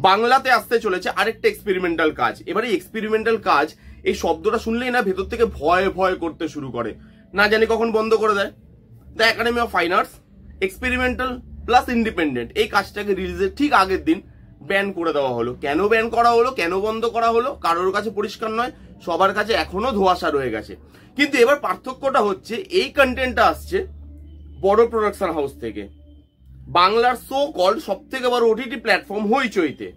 বাংলাতে আসতে চলেছে আরেকটা এক্সপেরিমেন্টাল কাজ। এবারে এক্সপেরিমেন্টাল কাজ এই শব্দটা শুনলেই না ভেতর থেকে ভয় ভয় করতে শুরু করে, না জানি কখন বন্ধ করে দেয়। The academy of fine arts experimental plus independent এই কাজটাকে রিলিজের ঠিক আগের দিন ব্যান করে দেওয়া হলো। কেন ব্যান করা হলো, কেন বন্ধ করা হলো, কারোর কাছে পরিষ্কার নয়, সবার কাছে এখনো ধোঁয়াশা রয়ে গেছে। কিন্তু এবার পার্থক্যটা হচ্ছে এই কন্টেন্টটা আসছে বড় প্রোডাকশন হাউস থেকে, বাংলার সো কল সব থেকে বড় ওটিটি প্ল্যাটফর্ম হইচইতে।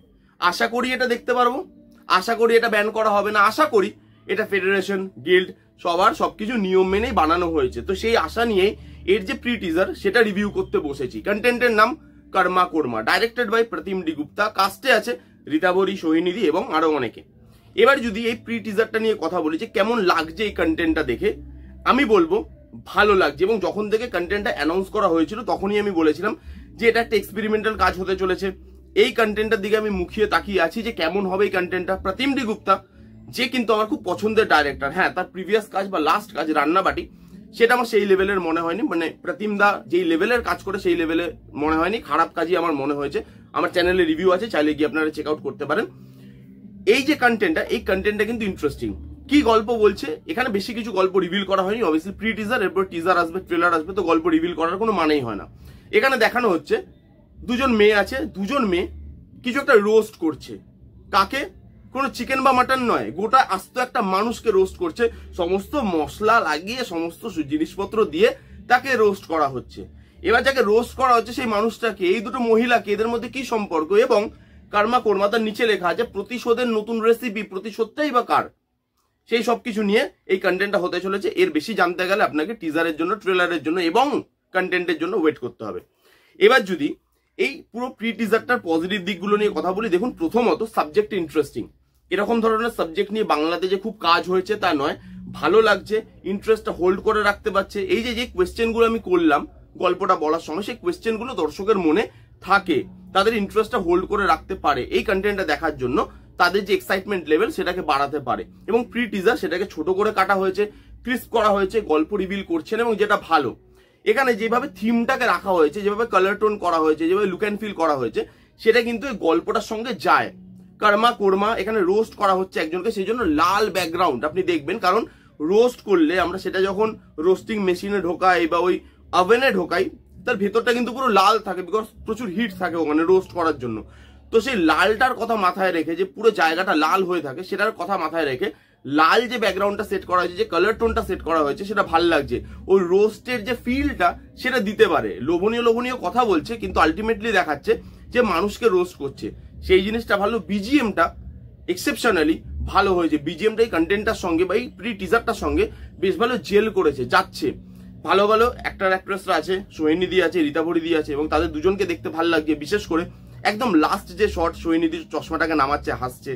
আশা করি এটা দেখতে পারবো, আশা করি এটা ব্যান করা হবে না, আশা করি এটা ফেডারেশন গিল্ড সবার সবকিছু নিয়ম মেনেই বানানো হয়েছে। তো সেই আশা নিয়েই এর যে প্রি টিজার সেটা রিভিউ করতে বসেছি। কন্টেন্টের নাম Karma Korma, directed by Pratim D Gupta, কাস্টে আছে রীতাভরি, সোহিনীদি এবং আরো অনেকে। এবার যদি এই প্রি টিজারটা নিয়ে কথা বলি যে কেমন লাগছে এই কন্টেন্টটা দেখে, আমি বলবো ভালো লাগছে। এবং যখন থেকে কন্টেন্টটা অ্যানাউন্স করা হয়েছিল তখনই আমি বলেছিলাম যে এটা একটা এক্সপেরিমেন্টাল কাজ হতে চলেছে। এই কন্টেন্টটার দিকে আমি মুখিয়ে তাকিয়ে আছি যে কেমন হবে এই কন্টেন্টটা। প্রতিম ডি গুপ্তা যে কিন্তু আমার খুব পছন্দের ডাইরেক্টর, হ্যাঁ তার প্রিভিয়াস কাজ বা লাস্ট কাজ রান্নাবাটি সেটা আমার সেই লেভেলের মনে হয়নি, মানে প্রতিম দা যেই লেভেলের কাজ করে সেই লেভেলে মনে হয়নি, খারাপ কাজই আমার মনে হয়েছে। আমার চ্যানেলে রিভিউ আছে, চাইলে গিয়ে আপনারা চেক আউট করতে পারেন। এই যে কন্টেন্টটা, এই কন্টেন্টটা কিন্তু ইন্টারেস্টিং। কি গল্প বলছে, এখানে বেশি কিছু গল্প রিভিল করা হয়নি, অবভিয়াসলি প্রি টিজার, এরপর টিজার আসবে, ট্রেলার আসবে, তো গল্প রিভিল করার কোনো মানেই হয় না। এখানে দেখানো হচ্ছে দুজন মেয়ে আছে, দুজন মেয়ে কিছু একটা রোস্ট করছে। কাকে? কোনো চিকেন বা মাটন নয়, গোটা আস্ত একটা মানুষকে রোস্ট করছে, সমস্ত মশলা লাগিয়ে সমস্ত জিনিসপত্র দিয়ে তাকে রোস্ট করা হচ্ছে। এবার যাকে রোস্ট করা হচ্ছে সেই মানুষটাকে, এই দুটো মহিলাকে, এদের মধ্যে কি সম্পর্ক, এবং কর্মা কোর্মা তার নিচে লেখা আছে প্রতিশোধের নতুন রেসিপি, প্রতিশোধটাই বা কার, সেই সবকিছু নিয়ে এই কন্টেন্টটা হতে চলেছে। এর বেশি জানতে গেলে আপনাকে টিজারের জন্য, ট্রেলারের জন্য এবং কন্টেন্টের জন্য ওয়েট করতে হবে। এবার যদি এই পুরো প্রি টিজারটার পজিটিভ দিকগুলো নিয়ে কথা বলি, দেখুন প্রথমত সাবজেক্ট ইন্টারেস্টিং। এরকম ধরনের সাবজেক্ট নিয়ে বাংলাতে যে খুব কাজ হয়েছে তা নয়, ভালো লাগছে, ইন্টারেস্টটা হোল্ড করে রাখতে পারছে। এই যে কোয়েশ্চেনগুলো আমি করলাম গল্পটা বলার সময়, সেই কোয়েশ্চেনগুলো দর্শকের মনে থাকে, তাদের ইন্টারেস্টটা হোল্ড করে রাখতে পারে, এই কন্টেন্টটা দেখার জন্য তাদের যে এক্সাইটমেন্ট লেভেল সেটাকে বাড়াতে পারে। এবং প্রি টিজার সেটাকে ছোট করে কাটা হয়েছে, ক্রিস্প করা হয়েছে, গল্প রিভিল করছেন, এবং যেটা ভালো এখানে যেভাবে থিমটাকে রাখা হয়েছে, যেভাবে কালার টোন করা হয়েছে, যেভাবে লুক অ্যান্ড ফিল করা হয়েছে, সেটা কিন্তু এই গল্পটার সঙ্গে যায়। কর্মা কোর্মা এখানে রোস্ট করা হচ্ছে একজনকে, সেই জন্য লাল ব্যাকগ্রাউন্ড আপনি দেখবেন, কারণ রোস্ট করলে আমরা সেটা যখন রোস্টিং মেশিনে ঢোকাই বা ওই ওভেনে ঢোকাই, তার ভেতরটা কিন্তু পুরো লাল থাকে, বিকজ প্রচুর হিট থাকে ওখানে রোস্ট করার জন্য। তো সেই লালটার কথা মাথায় রেখে, যে পুরো জায়গাটা লাল হয়ে থাকে সেটার কথা মাথায় রেখে লাল যে ব্যাকগ্রাউন্ডটা সেট করা হয়েছে, যে কালার টোনটা সেট করা হয়েছে, সেটা ভাল লাগছে। ওই রোস্টের যে ফিলটা সেটা দিতে পারে, লোভনীয় লোভনীয় কথা বলছে কিন্তু আলটিমেটলি দেখাচ্ছে যে মানুষকে রোস্ট করছে, সেই জিনিসটা ভালো। বিজিএমটা এক্সেপশনালি ভালো হয়েছে, বিজিএমটা এই কন্টেন্টটার সঙ্গে বা এই প্রি টিজারটার সঙ্গে বেশ ভালো জেল করেছে, যাচ্ছে। ভালো ভালো অ্যাক্টর অ্যাক্ট্রেসরা আছে, সোহিনীদি আছে, রীতাভরি আছে, এবং তাদের দুজনকে দেখতে ভালো লাগছে। বিশেষ করে একদম লাস্ট যে শট, সোহিনীদির চশমাটাকে নামাচ্ছে, হাসছে,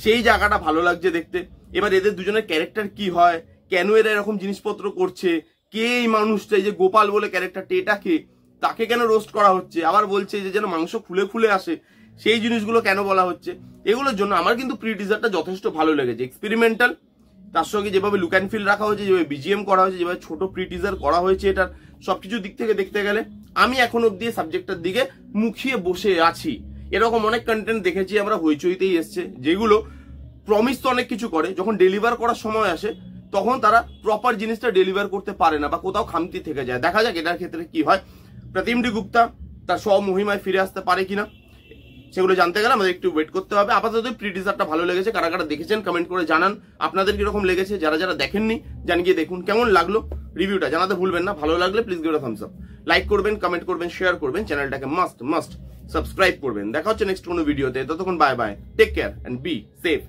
সেই জায়গাটা ভালো লাগছে দেখতে। এবার এদের দুজনের ক্যারেক্টার কি হয়, কেন এরা এরকম জিনিসপত্র করছে, কে এই মানুষটা, এই যে গোপাল বলে ক্যারেক্টারটা, এটা কে, তাকে কেন রোস্ট করা হচ্ছে, আবার বলছে যে যেন মাংস খুলে খুলে আসে, সেই জিনিসগুলো কেন বলা হচ্ছে, এগুলোর জন্য আমার কিন্তু প্রি টিজারটা যথেষ্ট ভালো লেগেছে। এক্সপেরিমেন্টাল, তার সঙ্গে যেভাবে লুক অ্যান্ড ফিল রাখা হয়েছে, যেভাবে বিজিএম করা হয়েছে, যেভাবে ছোট প্রি টিজার করা হয়েছে, এটার সবকিছু দিক থেকে দেখতে গেলে আমি এখন অব্দি সাবজেক্টটার দিকে মুখিয়ে বসে আছি। এরকম অনেক কন্টেন্ট দেখেছি আমরা, হইচইতেই এসছে, যেগুলো প্রমিস তো অনেক কিছু করে, যখন ডেলিভার করার সময় আসে তখন তারা প্রপার জিনিসটা ডেলিভার করতে পারে না, বা কোথাও খামতি থেকে যায়। দেখা যাক এটার ক্ষেত্রে কি হয়। প্রতিম ডি গুপ্তা তার স্বমহিমায় ফিরে আসতে পারে কিনা, সেগুলো জানতে গেলে আমাদের একটু ওয়েট করতে হবে। আপাতত প্রি টিজারটা ভালো লেগেছে, কারা কারা দেখেছেন কমেন্ট করে জানান আপনাদের কিরকম লেগেছে। যারা যারা দেখেননি জান গিয়ে দেখুন কেমন লাগলো, রিভিউটা জানাতে ভুলবেন না। ভালো লাগলে please give it a Thums up, like করবেন, কমেন্ট করবেন, শেয়ার করবেন, চ্যানেলটাকে মাস্ট সাবস্ক্রাইব করবেন। দেখা হচ্ছে নেক্সট কোনো ভিডিওতে, ততক্ষণ bye bye, take care and be safe.